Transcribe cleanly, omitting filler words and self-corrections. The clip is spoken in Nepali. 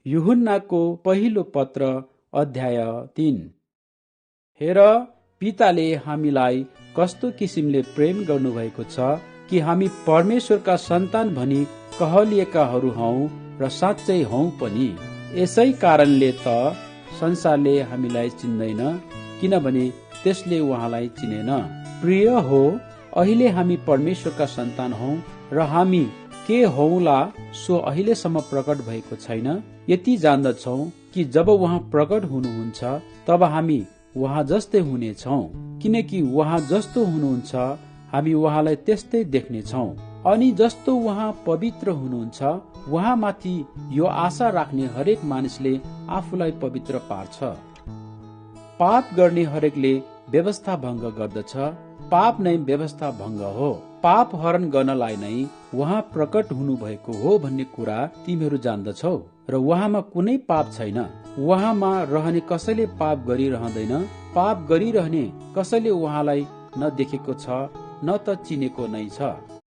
यूहन्नाको पहिलो पत्र अध्याय 3। हेर, पिताले हामीलाई कस्तो किसिमले प्रेम गर्नुभएको छ कि हामी परमेश्वरका सन्तान भनी कहलिएकाहरू हौं र साँच्चै हौं पनि। यसै कारणले त संसारले हामीलाई चिन्दैन, किनभने त्यसले उहाँलाई चिनेन। प्रिय हो, अहिले हामी परमेश्वरका सन्तान हौं र हामी के हौला सो अहिलेसम्म प्रकट भएको छैन। यति जान्दछौ कि जब उहाँ प्रकट हुनुहुन्छ तब हामी उहाँ जस्तै हुनेछौं, किनकि उहाँ जस्तो हुनुहुन्छ हामी उहाँलाई त्यस्तै देख्नेछौं। अनि जस्तो उहाँ पवित्र हुनुहुन्छ उहाँमाथि यो आशा राख्ने हरेक मानिसले आफूलाई पवित्र पार्छ। पाप गर्ने हरेकले व्यवस्था भंग गर्दछ, पाप नै व्यवस्था भंग हो। पाप हरण गर्नलाई नै उहाँ प्रकट हुनु भएको हो भन्ने कुरा तिमीहरू जान्दछौ र उहाँमा कुनै पाप छैन। उहाँमा रहने कसैले पाप गरिरहँदैन। पाप गरिरहने कसैले उहाँलाई न देखेको छ न त चिनेको नै छ।